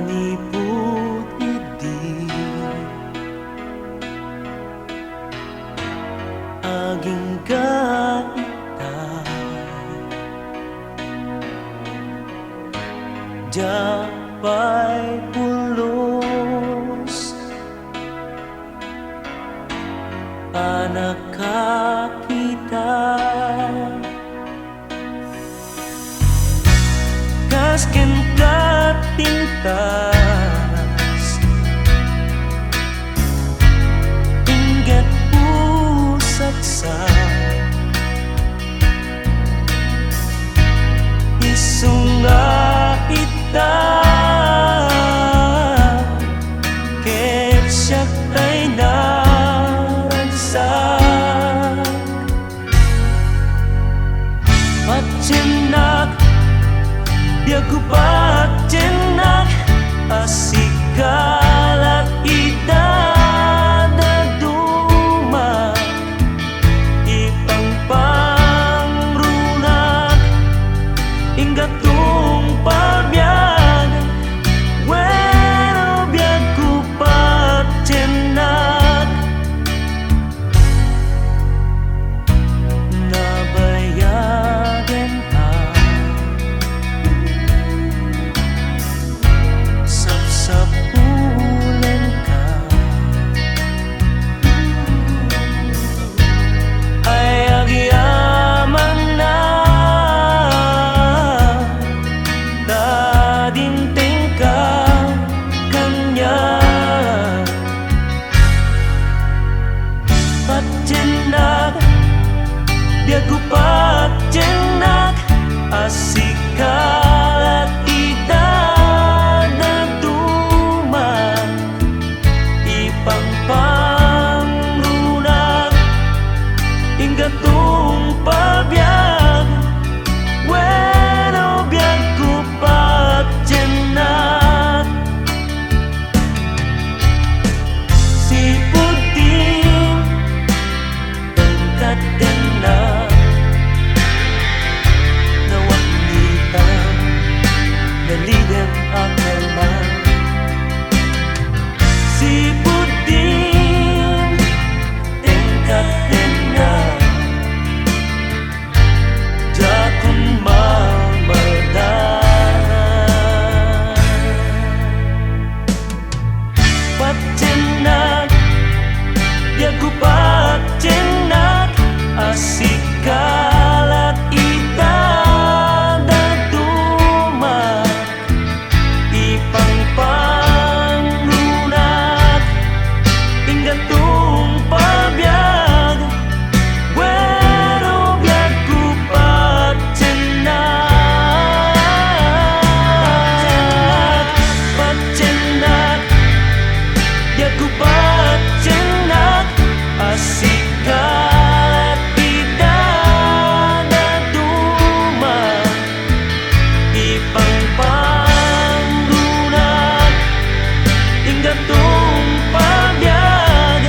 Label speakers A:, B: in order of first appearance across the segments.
A: maniput idi aging kaita japay pulos anak kita kasken katintas ingat pusat sa isunga ita ketsak tay naragsak patjenak biaku patjenak asikalat ita daduma ipang runak hingga tumpalbiag wero biaku patjenak nabayagan sapsapulan ka ay agyaman na dadinting ka kanya patjenak biagu patjenak asikalat ita pangrunak hingga tumpalbiag weno biagku patjenak si puting pengkatenak na wanita naligang akalman si puting tingkat-tingkat jakun mamaldan patjenak biagu patjenak asikalat ita daduma ipang pangrunak hingga tumpalbiag wero biagku patjenak patjenak biagku patjenak asikalat ita daduma ipang pangrunak hingga tumpalbiag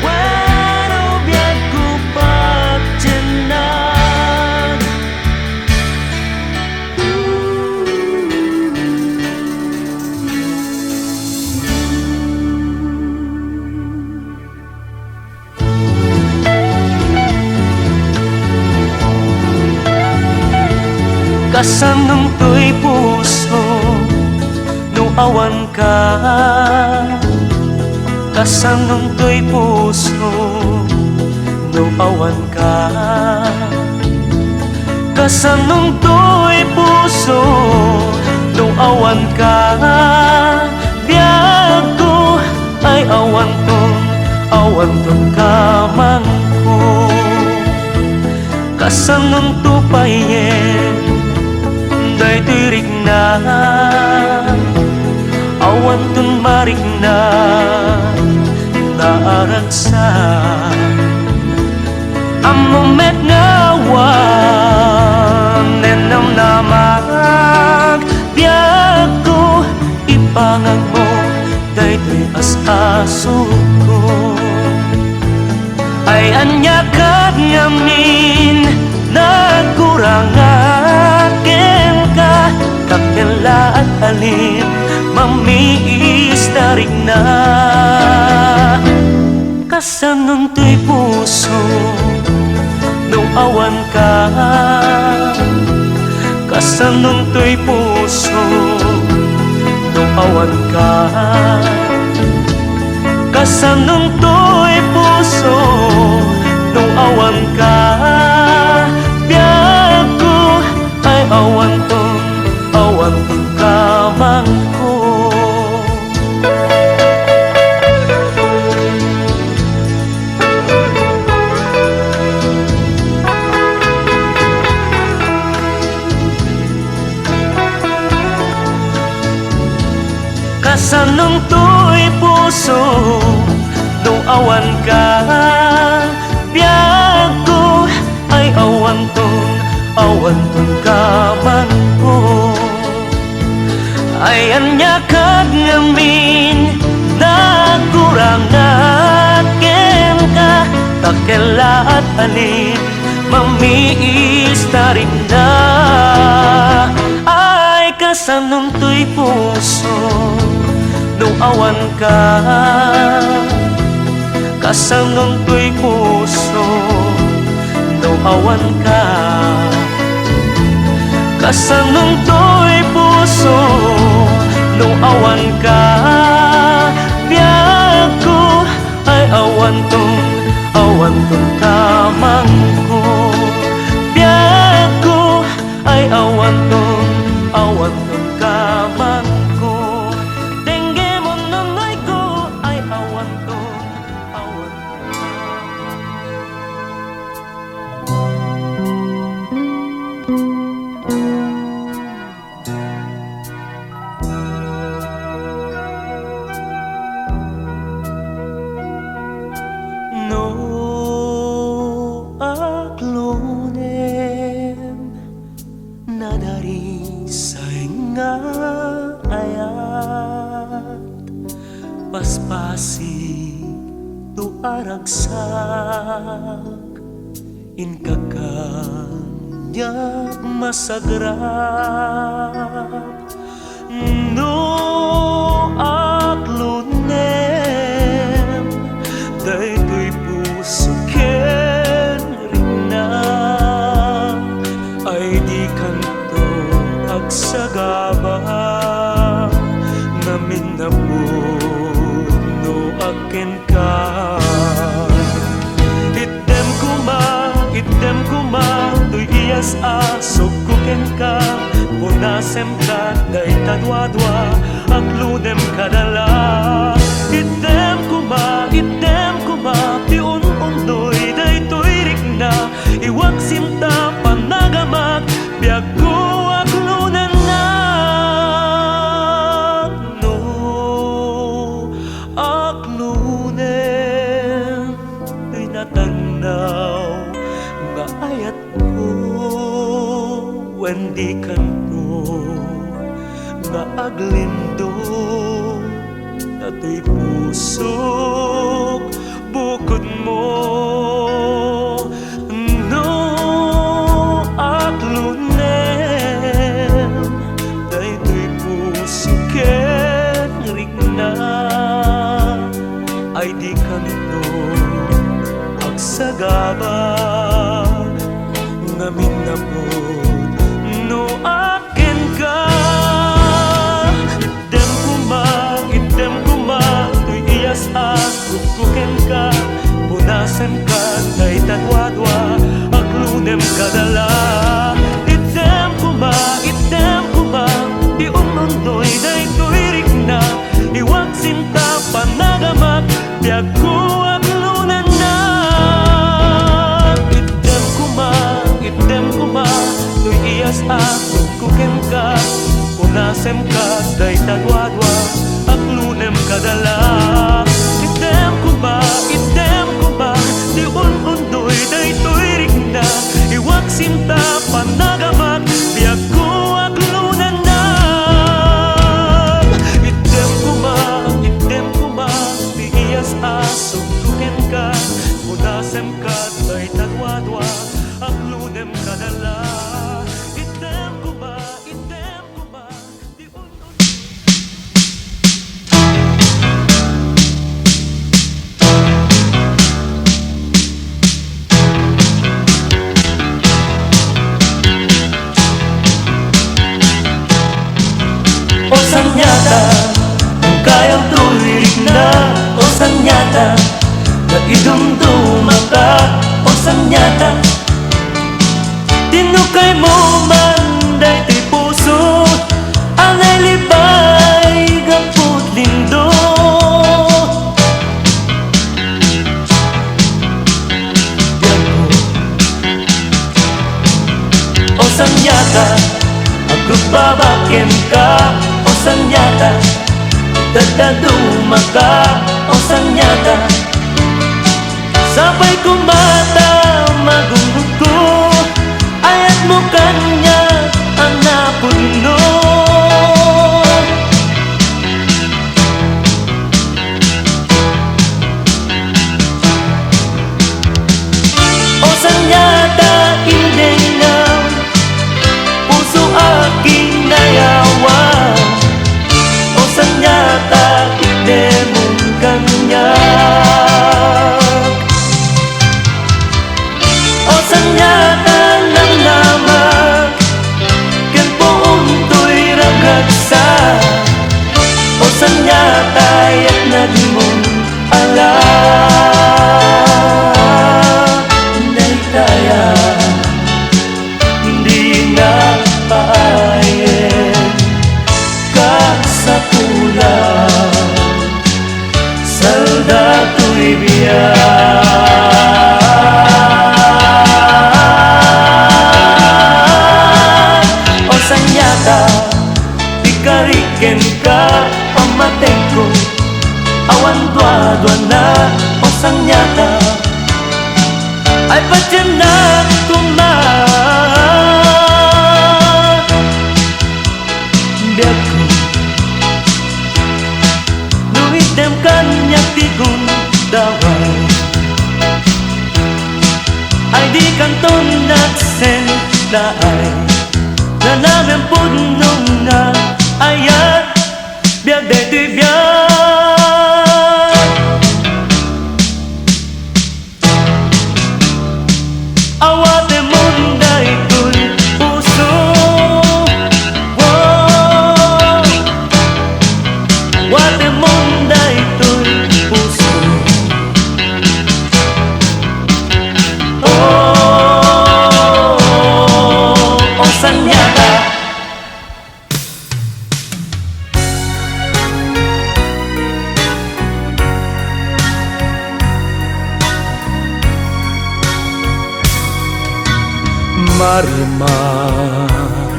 A: wero biagku patjenak kasanong to'y puso no awan ka kasanong to'y puso no awan ka kasanong to'y puso no awan ka biagku ay awan ton kamangko kasanong to payen day tirik na awan ton marik na naaragsa amomet ngawan nenam namag biagku ipangag mo day as-aso ko ay anyakat ngamin nagkurang akin ka kakela at alin mamiis tarik na. Kasanong to'y puso nung awan ka. Kasanong to'y puso nung awan ka. Kasanong to'y puso nung awan ka. Biyak ko ay awan ton kamang ko. Kasanong to'y puso nung awan ka. Biyak ko ay awan ton kamang ko. Ay anyakat ngamin na kurang akin ka. Takela at alin mamiis tarin na. Ay kasanong to'y puso nung awan ka. Kasanong to'y puso nung awan ka. Kasanong to'y puso nung awan ka. Biyak ko ay awan ton kamang ko. Biyak ko ay awan ton kamang ko. Dengge mo nonoy ko ay awan ton No aglonem nadari say nga ayat. Paspasi tu aragsak inkakanya masagrap. No aglonem daytoy puso ken rinna. Ay di kanto agsagaba namin na puno akin ka. Item kuma to'y iyas sukuken ka. Punasem ka day tadwadwa agludem kadala. Item kuma ti unundoy day to'y rikna. Iwag sinta panagamak biag ko aglunan na. No aglunen to'y natanaw nga ayat ko. Wendi kanto nga aglindo nato'y pusok bukod mo. No aglunem daytoy puso ken rigna. Ay di kanto agsagaba ngamin na po. No akin ka. Item kuma to'y iyas kukuken ka. Punasan ka day tadwadwa aglunem kadala. Item kuma di unundoy day to'y rikna. Iwag sinta panagamak biag ko aglunan na. Item kuma to'y iyas kukuken ka. Punasem ka day tadwadwa aglunem kadala. Item kuma di unundoy day to'y rikna. Iwag sinta panagamak biag ko aglunan na. Item kuma di iyas sukuken ka. Punasem ka day tadwadwa aglunem kadala. Item kuma di unundoy. sanyata na idumduma ka o sanyata tinukay mo man daytoy puso ang nailibay gapot lindo o sanyata agrubabaken ka o sanyata dadaduma ka o sanyata sabay kumata magunggugo ayat mo kanya ang napuno o sanyata hindi na puso aking nayawa o sanyata hindi mong kanya o sanyata lang naman ken poong to'y ragagsa o sanyata yak nagmong ala hindi kaya hindi na paayen ka sa kulang salda to'y biyak o sanyata ikariken ka pamatay ko awan dwa-dwa na o sanyata ay patyan na biag ko nuhitem kanya tigun daway ay di kanton naksen daay na namin punong nga ayat biag daytoy biag awate mon daytoy puso wate mon daytoy puso o sanyata Marimar,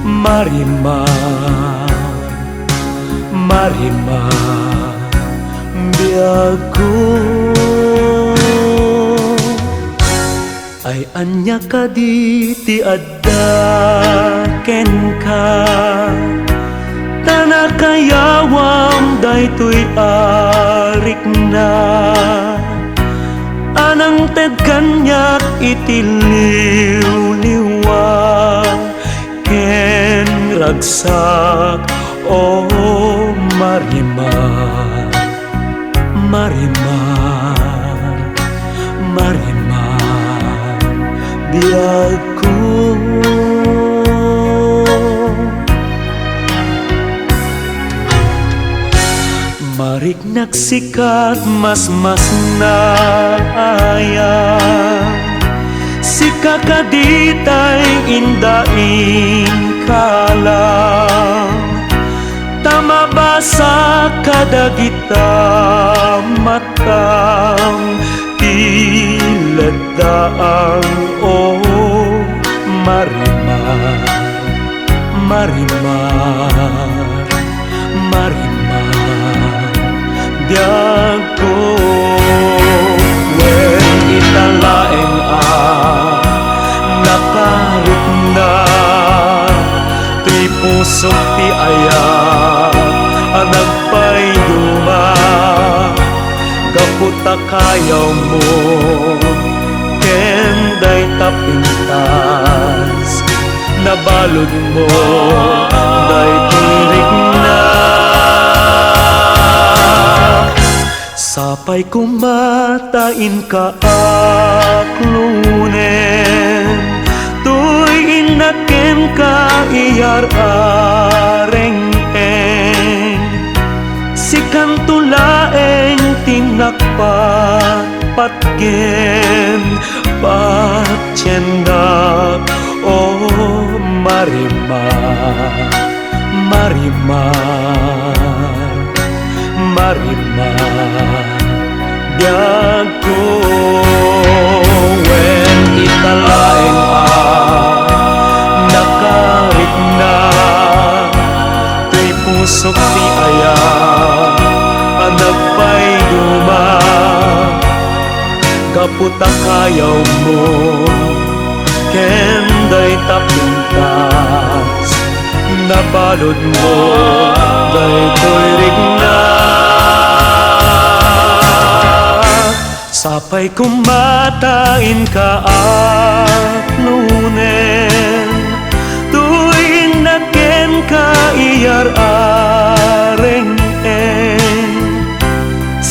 A: Marimar, Marimar, biag ko ay anya ka di ti adda ken ka tanakayawam daytoy arik na anang ted kanyak itiliw-liwa ken ragsak o Marimar, Marimar, Marimar, biag ko marik nagsikat mas na ayang si kakaditay indaing kalang tamabasa kadagita matang tiladdaang o Marimar, Marimar, Marimar, diag ko wen italaeng nakarip na ti pusok ti ayat nagpayduma kaputa kayaw mo kenday tapintas nabalod mo day tirik na sapay kumatain ka aklunen tuy inaken ka iyar areng si kantulaeng tinakpat patgen patyenak o marimar marimar marimar biag ko wen italaeng nakarit na tuy pusok ti aya nagpay duma kaputa kayaw mo kenday tapintas nabalod mo daytoy rigna sapay kumatain ka at lunen tuwing naken ka iyar-areng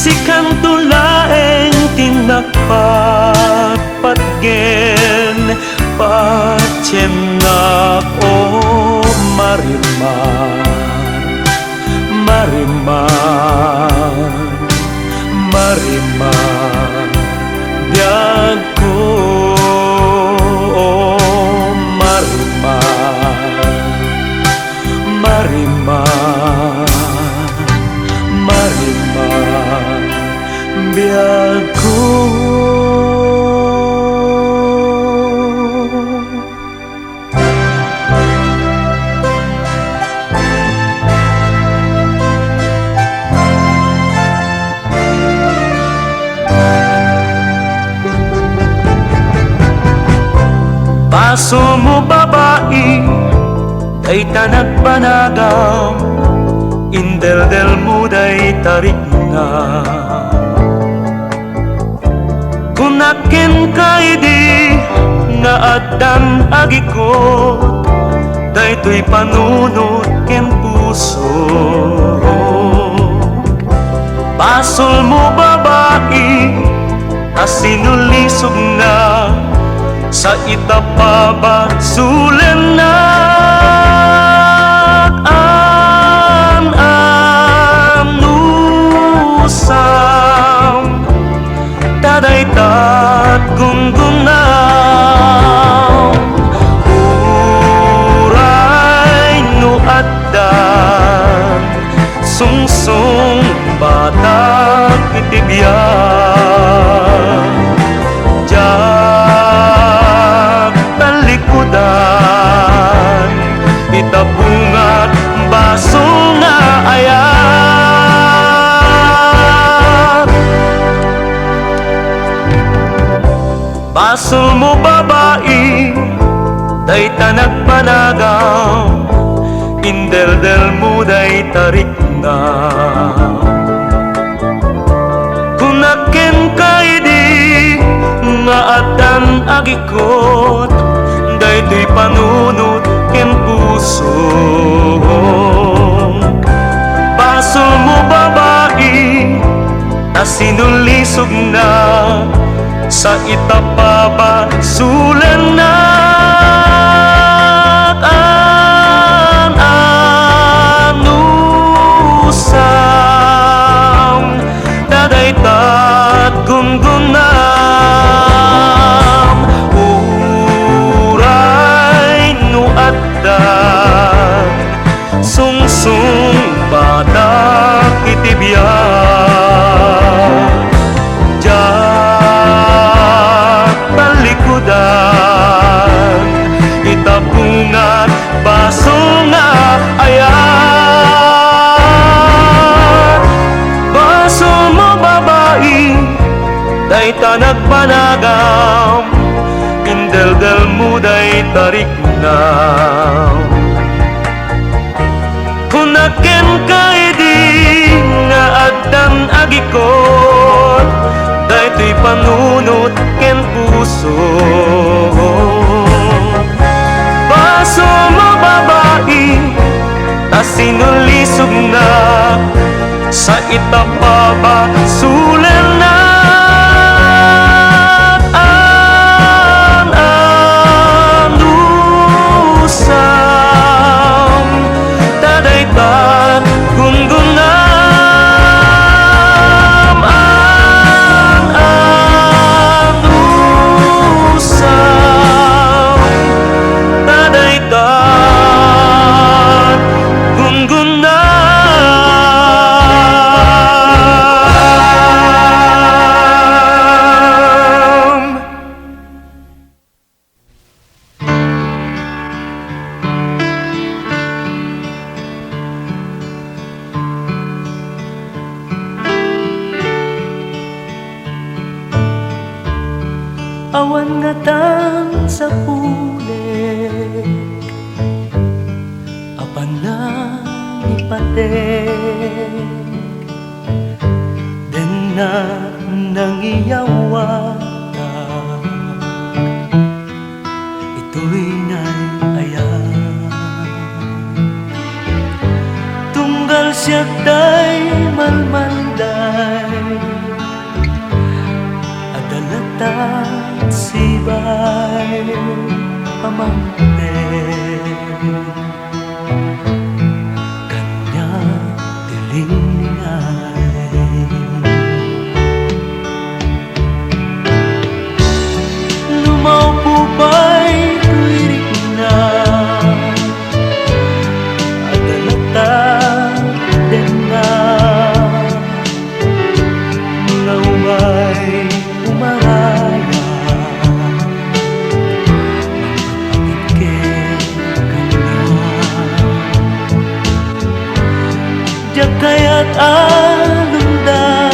A: si kantulaeng tinakpat patgen patyenak o marimar marimar marimar biag ko marimar marimar marimar biag ko paso mo babae day tanagpanagaw indeldel mo day tarik na kunaken kay di nga addan agikot daytoy panunot ken puso pasol mo babae asinulisog na sa itapaba sulen na anusam tadaytat gunggunaw uray no addan sungsung batak itibyan itabungat baso nga ayat baso mo babae day tanagpanagaw indeldel mo day tarik na kunaken kay di nga addan agikot daytoy panunot ken puso paso mo babae asinulisog na sa itapaba sulen na anusam dadaytat gunggunam uray no addan sungsung batak itibyan diyak talikudan itapungan baso nga ayat baso mo babae day tanagpanagaw indeldel mo day tarik na kunaken kay di nga addan agikot daytoy panunot ken puso baso mo babae asinulisog na sa itapaba sulen na anusam dadaytat gunggunam atan sa pulik apan na ipatek den na nangiyawata ito'y naiayan tunggal siya tay malmanday adalatat sibay pamangte kanya dilingay lumaupo ba'y tuwirik na adalatat din na mga umay umaraya diyak kaya't alundaan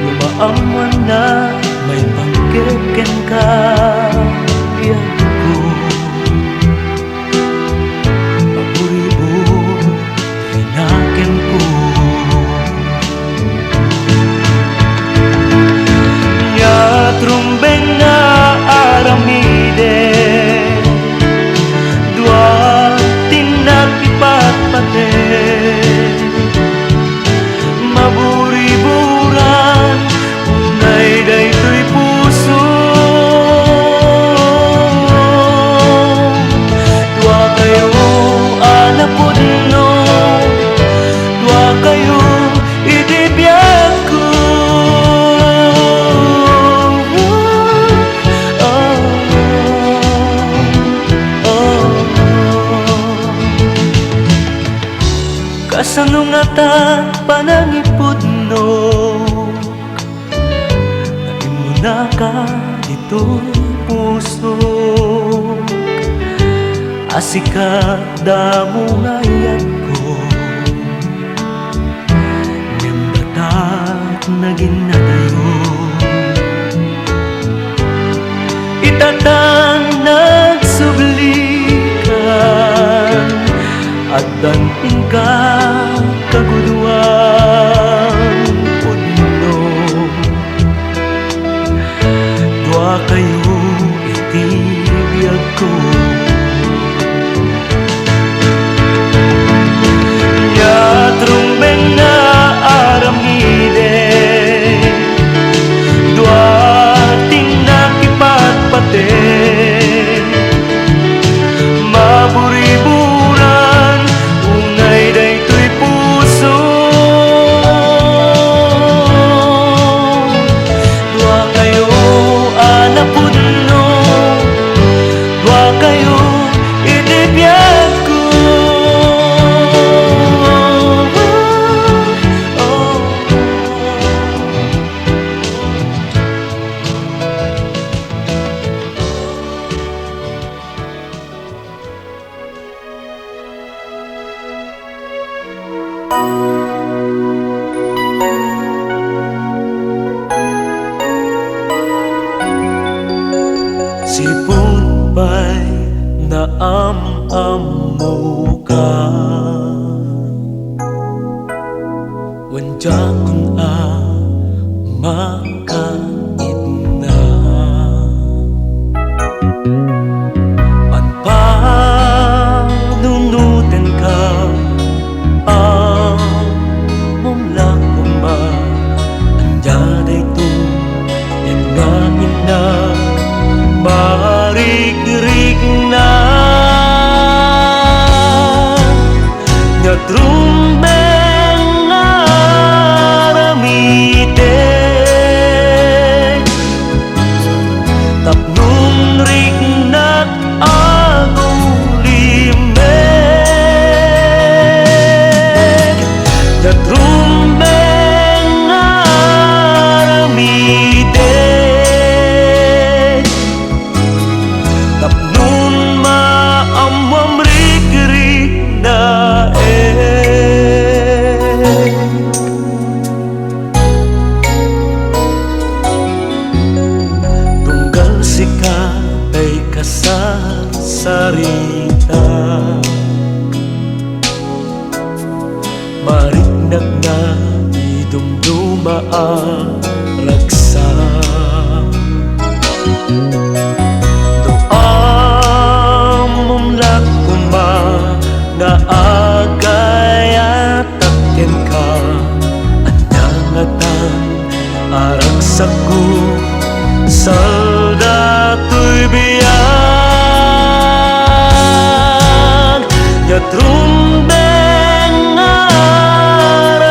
A: lumaaman na may pangkeken ka iyan ko paburibo hinaken ko trumbeng na aramide dua tinakipat pate maburiburan unay daytoy puso dua kayo anapod no dua kayo idibiyag ko kasanungatan panangipod no naging mo na ka dito'y puso asika damo ngayat ko niyambatak naging natayo itatang nagsublikan at danting ka kaguduan pudno dua kayo itibiyag ko trumbeng na aramide dua tinakipat pate maburiburan unay daytoy puso dua kayo anapod no dua kayo idibiyag ko sipon pa'y naam-amo ka wanjakon makait na panpanunuten ka mumlakon ba anjaday to yan nga ina marig-rig na nga trumbeng na Jatrumbeng aramidek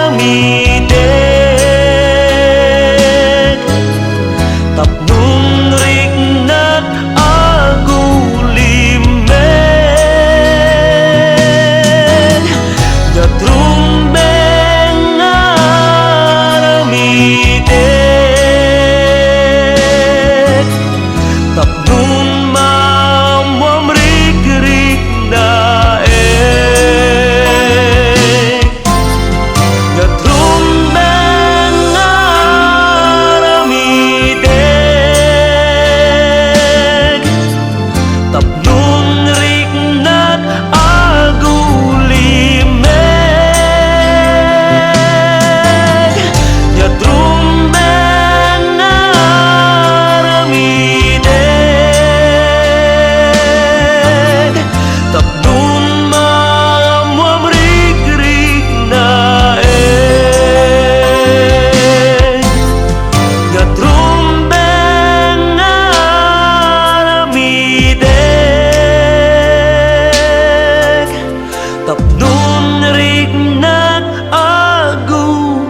A: tapnung rignat agulimek. Jatrumbeng aramidek tapnung mamam rig-rig daek. Jatrumbeng aramidek tapnung rignat agulimek. Jatrumbeng aramidek tapnung mamam rig-rig daek. Jatrumbeng aramidek tapnung rignat agulimek.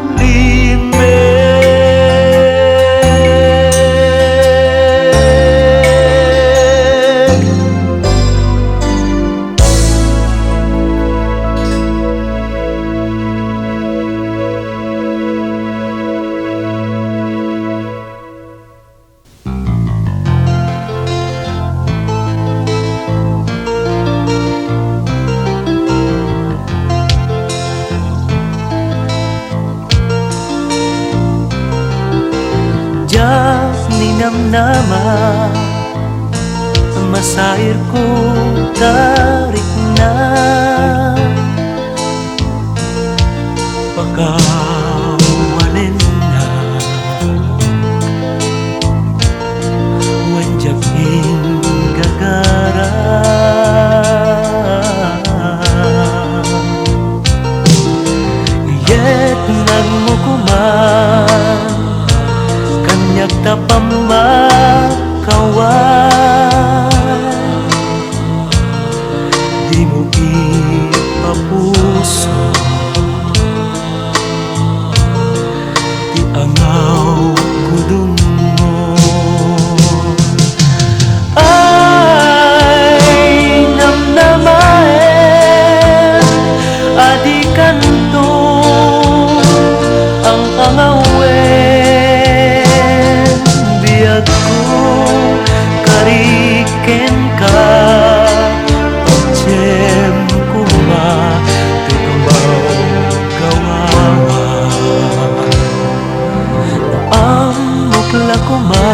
A: Jak ninamnama masair ko tarik na pagkawalin na wanjak gagara. Yet nagmukuman kanyak tapamakawan di mo ipapuso di angaw kudum mo. Ay namnamaen adi kanto ang angawen biag ko kariken ka pagjem kuma tumaw kawawa ang mukla kuma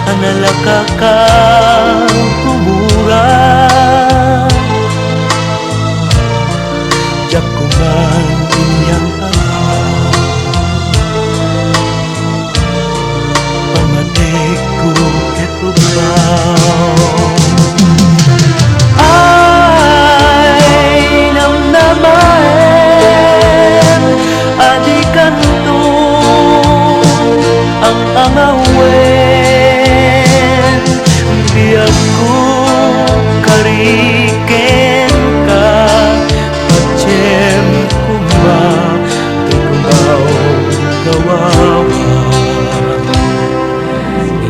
A: analaka ka tumura jak kuman inyang pamatik ko ketubaw. Ay namnamaen adi kanto ang angawen biag ko kariken ka pagjem kuma tumaw kawawa.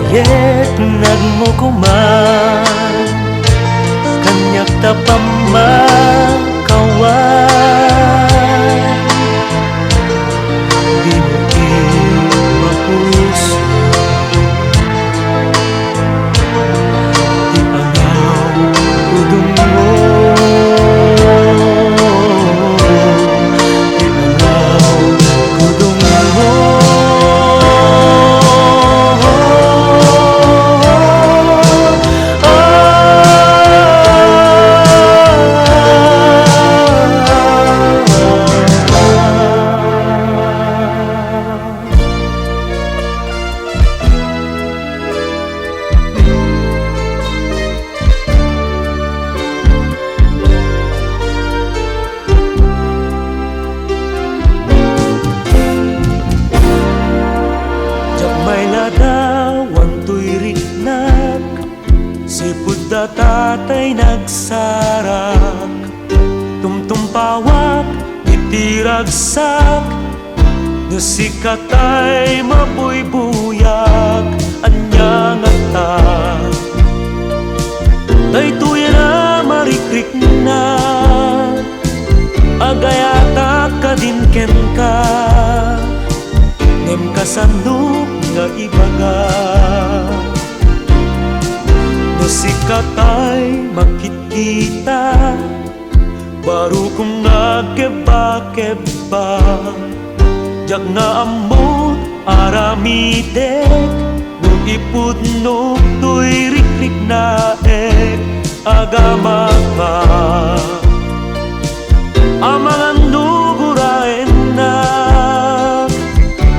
A: Yet nagmukuman kanyak tapamakawan di mo ipapuso di angaw kudum mo di angaw kudum mo. binagsak nga sikat ay mabuybuyak anya nga ta daytoy na marikrik na agayata kadinken ka nem kasanok nga ibaga nga sikat ay makikita baru kung nagkeba-keba jak nga amot aramidek nung ipudnok to'y rikrik na agama ka amangan no guraen na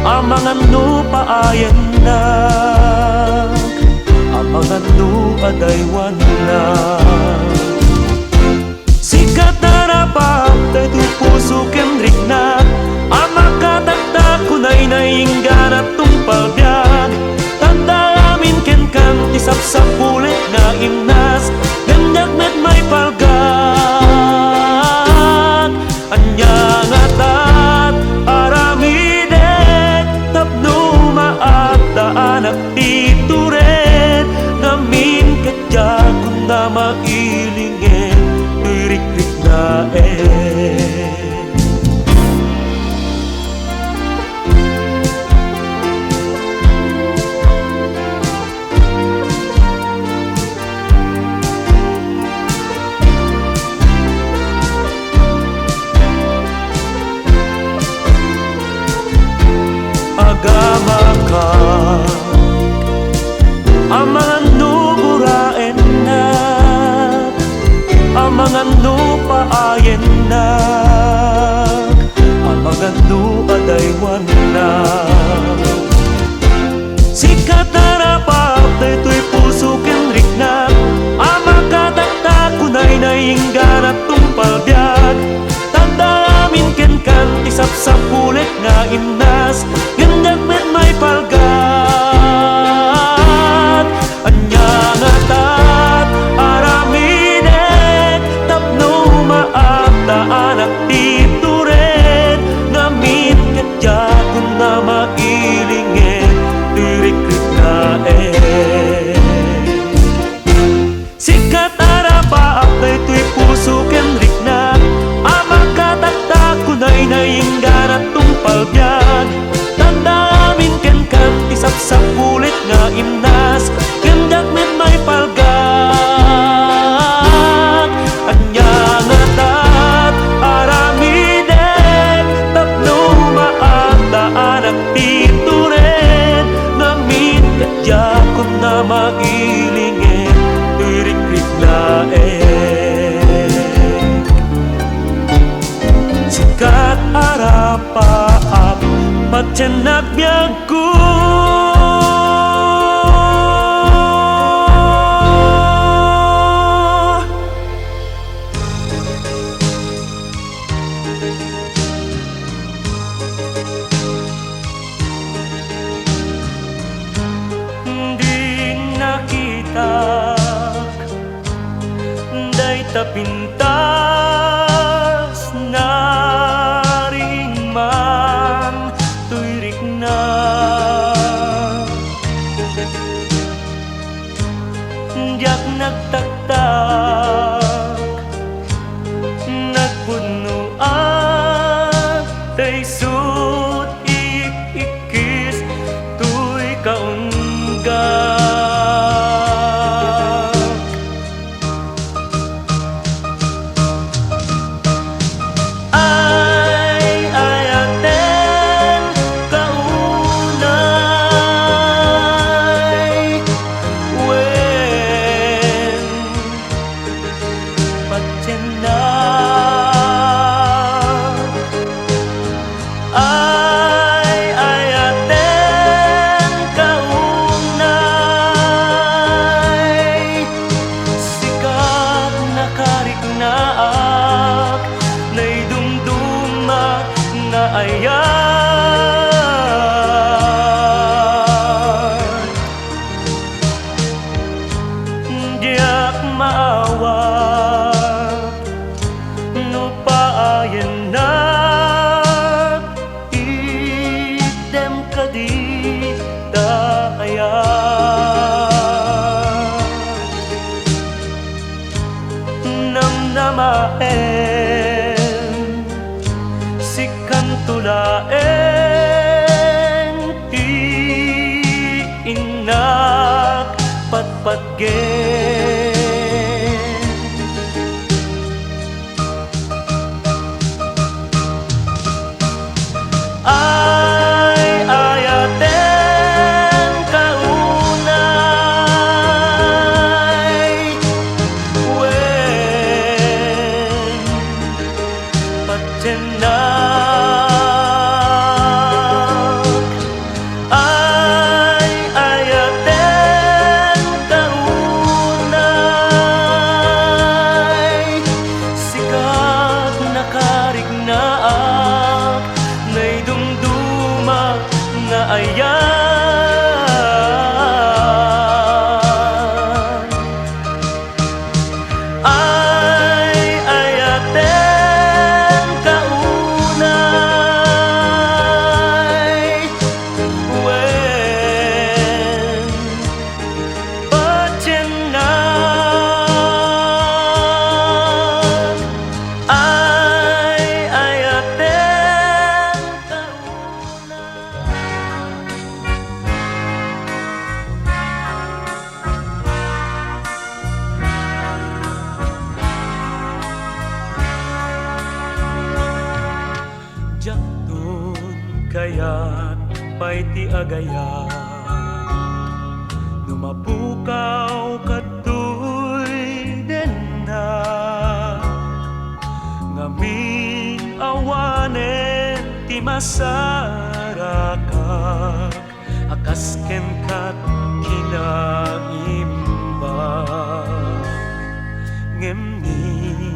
A: amangan no paayan na amangan no adaywan na sikat na rapat daytoy puso kenrik na amakatagta kunay nainggan at tumpal biag tanda amin ken kan isap-sap ulit na imnas ganyak met may palgag anya nga tat aramidek tapno maat daanak tituret namin kadya kung na mailingen tuy-rik-rik na agama ka amangan no buraen na amangan no paayen na amangan no adaywan na sikat na rapat daytoy puso kenrik na amakatagta kunay nainggan at tumpal biag tanda amin ken kan isap-sap ulit nga imnas ganyak met may palgat anya nga tat aramidek tapno maat daanak tituret ngamin kadya kung na mailingen tuy-rik-rik na sikat arapaap daytoy puso kenrik na amakatagta kunay nainggan at tumpal biag tanda amin ken kan isap-sap ulit nga imnas ganyak met may palgag anya nga tat aramidek tapno maat daanak tituret ngamin kadya kung na mailingen tuy-rik-rik na sikat arapaap patyanak biag ko di nakita day tapintas naring man tuy-rik na diyak nagtaktak nagpuno at day sut ikis tuy kaungga maawa no paayan na samaen si kantulaeng ti inak patpatgen. Ay ayaten kaunay wen patyenak. Ay ayaten kaunay sikat nakarignaak nay dumdumak nga ayan. Ay ayaten kaunay wen patyenak. Ay ayaten kaunay. Jakton kaya't pa'y ti agaya numapukaw katoy den na ngamin awanen ti masarakak akas ken kat kinagimba ngemni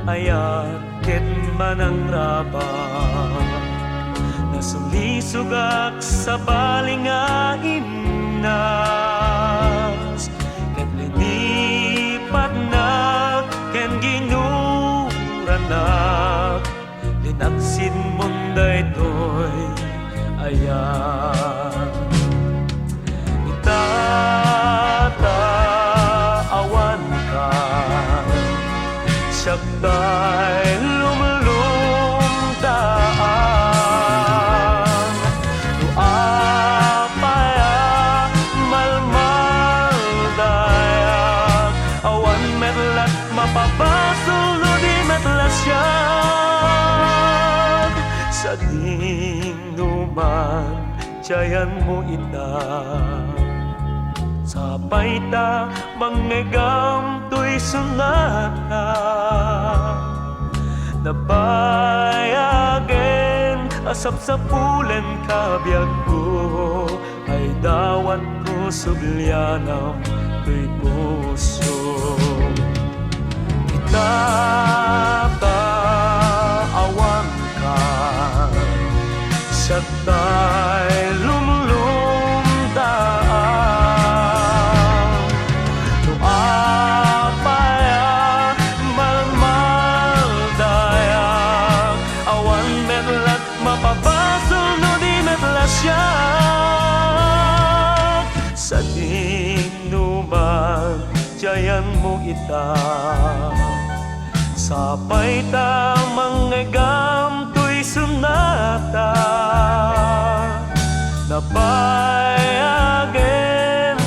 A: ayat ket manang rabak nasulisugak sa balinga imnas ket linipat na ken ginuranak linaksid munday toy ayan. Itataawan ka siya'y lumulumdaan luapaya malmaldayak awan metlat mapapasul di metlas siyak sa dinuman tiyayan mo ita sapay ta mangegam to'y sunata nabayagen asap sa pulen kabyag ko ay dawat ko sublyanam to'y puso kita awan ka siya ta'y lumulumdaan luapaya malmaldayak awan metlat mapapasul no di metlas siyak sa dinuman tiyayan mo ita sapay ta mangegam to'y sunata nabayagen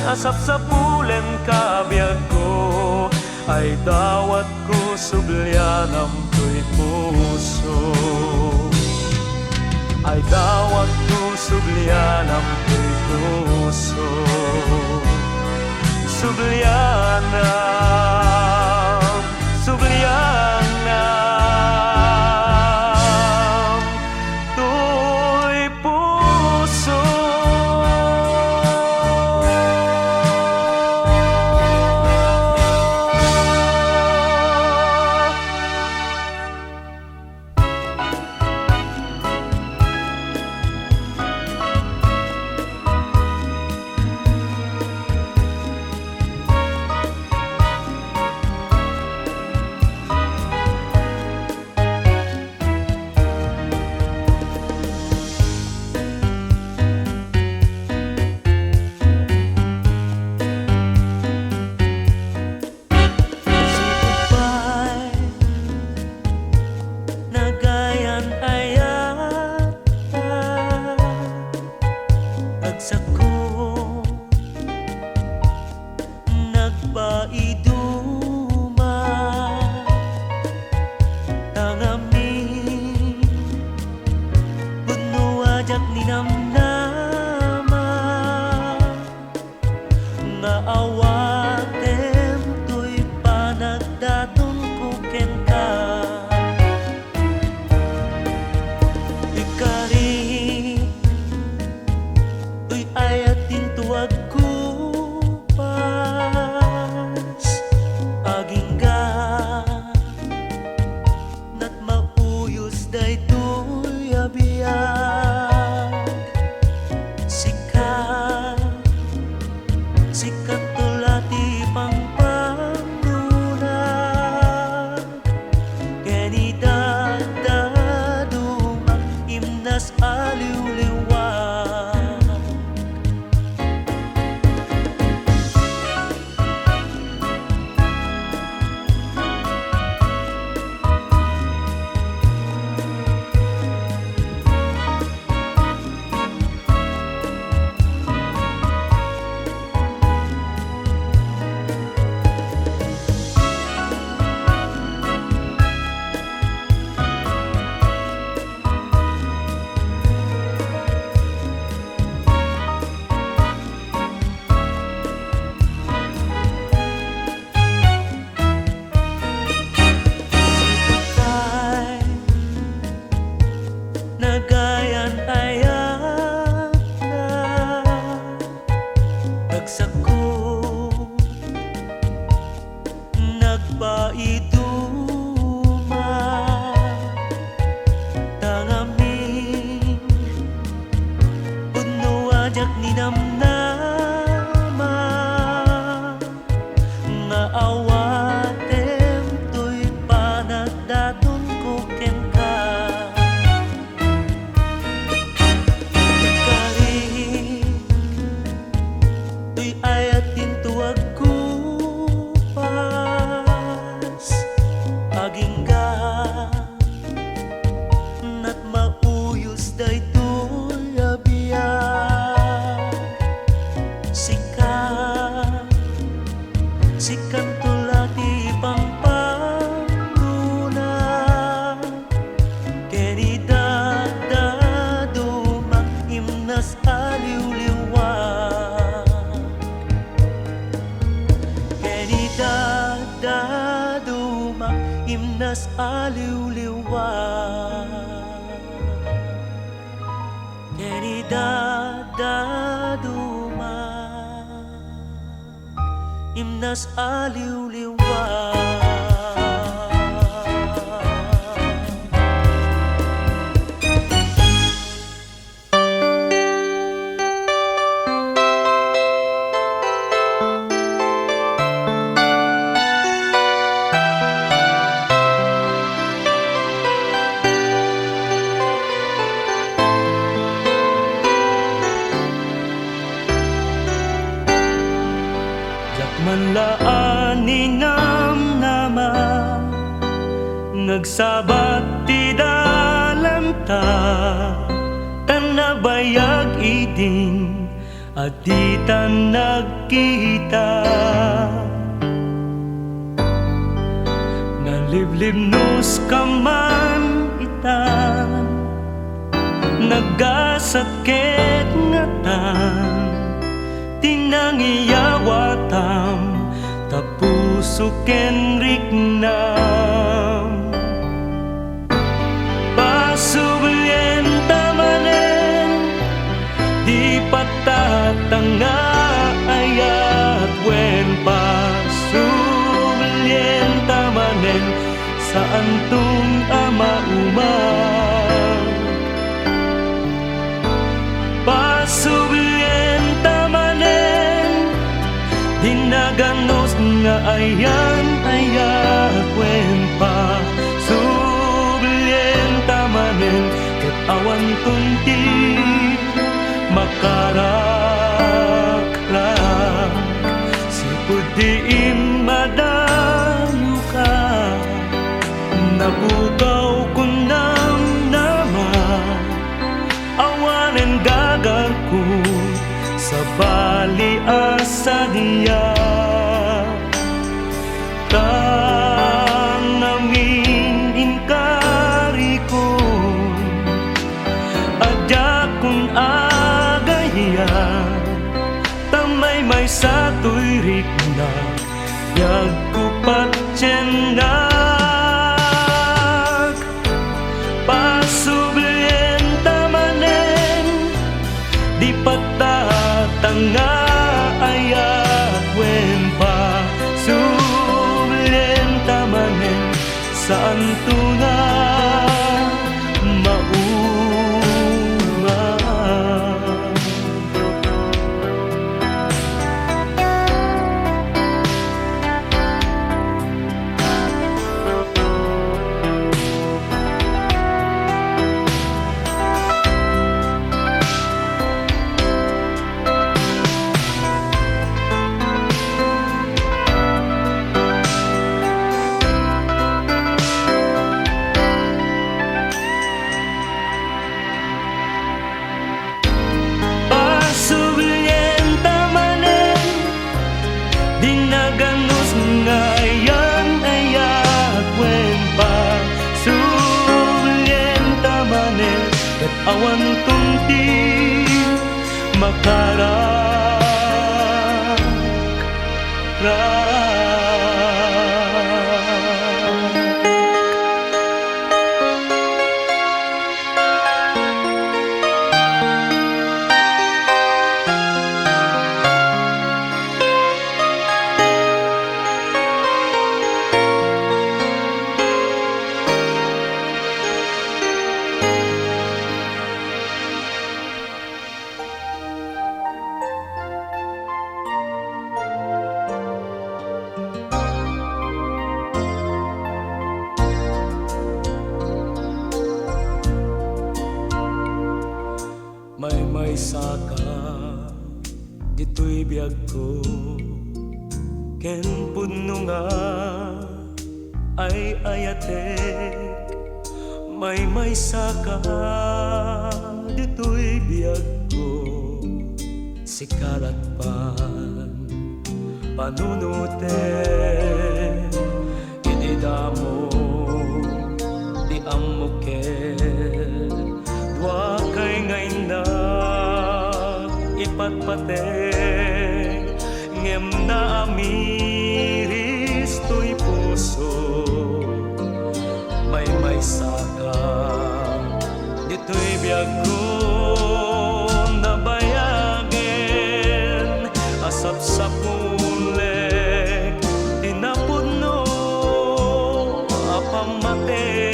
A: asap sa pulen kabyag ko ay dawat ko sublyanam to'y puso ay dawat ko sublyanam to'y puso sublyanam sublyanam to'y puso. Tangamin puno ajak ni namnama nga awatem to'y panagdaton ko ken ka. Ikari to'y ayatin tuwag ko pas aging ka nat mauyos day to'y abiyag. Sikat tulati pang pangunag keni dadaduma imnas aliw-liwag. Nagayan ayak na dagsak ko nagpaiduma. Tangamin puno ajak ni namnama nga awatem to'y panagdaton ko ken ka. Ayatin tuwag ko pas aging ka nat mauyos day to'y abiyag. Sikat tulati pang pangunag keni dadaduma imnas aliw-liwag. Dadaduma imnas aliw-liwag. Keni dadaduma imnas aliw-liwag. Manlaan ni namnama nagsabat ti dalan ta tanabayag idin at di ta nagkita. Naliblibnos ka man itan naggasakit nga tan tinangiyawatam tapuso ken riknam. Pasublienta manen di patatanga ayat wen pasublienta manen sa antong amaumang. Pasublienta manen dinaganos nga ayan ayat wen pasublienta manen ket awan tunti makarakrak sipud di madayo ka. Nabugaw ko naman awanen gagal ko sa bali asa niya. Tangamin ka sa tuirik na yag kupat tiyanak pasublienta manen di patatanga ayak wen pa sublienta manen saan tunga dinaganus ngayon ayak wen pa sublienta manen ket awan tunti makarak may saka dito'y biyag ko ken puno nga ay ayatek may saka dito'y biyag ko sikalat pan panunuten inidamo di amuken dua kay ngayon na ipatpateng ngem na amiris to'y puso may saka dito'y biyag ko nabayagen asap sa pulek tinapuno apamate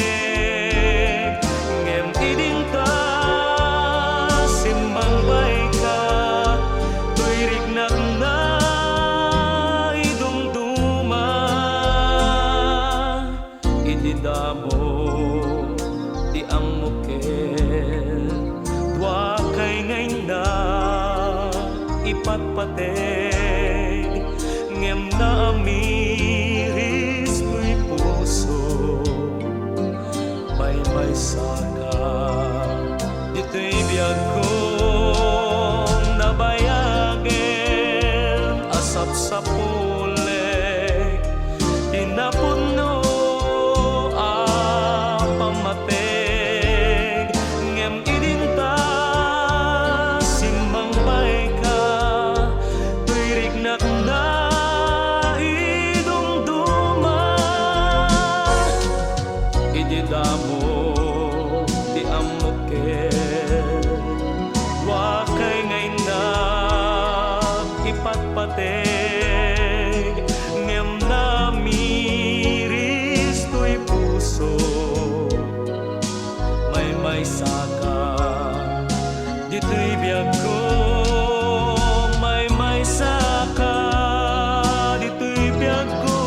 A: damo di amuken dua kay ngayon na ipatpateng ngem na amiris to'y puso may saka dito'y biyag ko nabayagen asap sa pulek tinapuno damo di amuken wa kay ngayon na ipatpateg ngem na miris to'y puso may saka dito'y biyag ko may saka dito'y biyag ko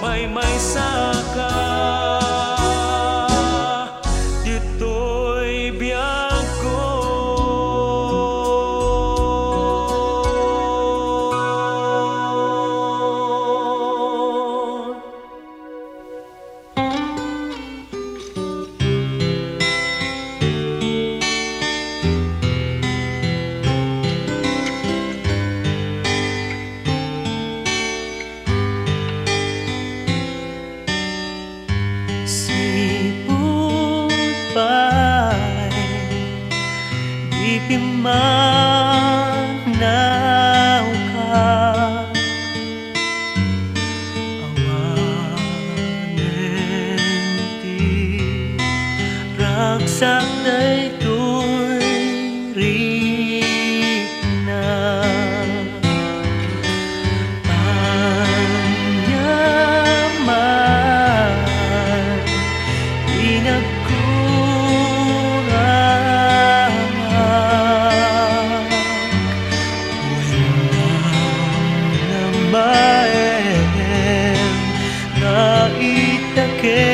A: may saka
B: Ipimana
A: saktay ko'y rikna. Anyaman inagkurang Wenang namaen na itakit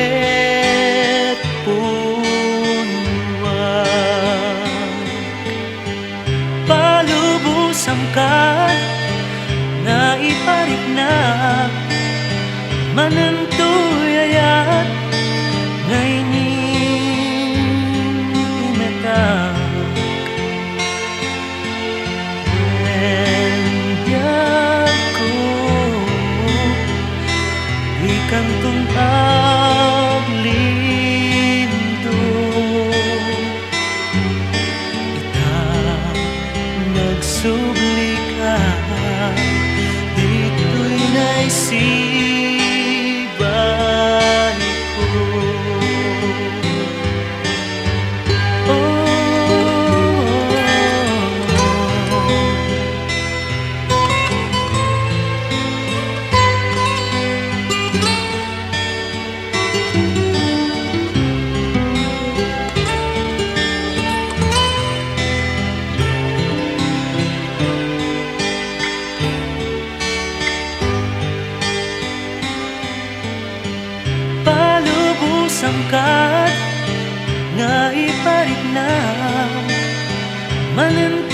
A: punwang palubusang ka na iparikna manantuyayat ngay imetak Endiaku di kantong aglindo ita nagsubli ka dito'y naisibay ko. Sangkat nga iparikna manan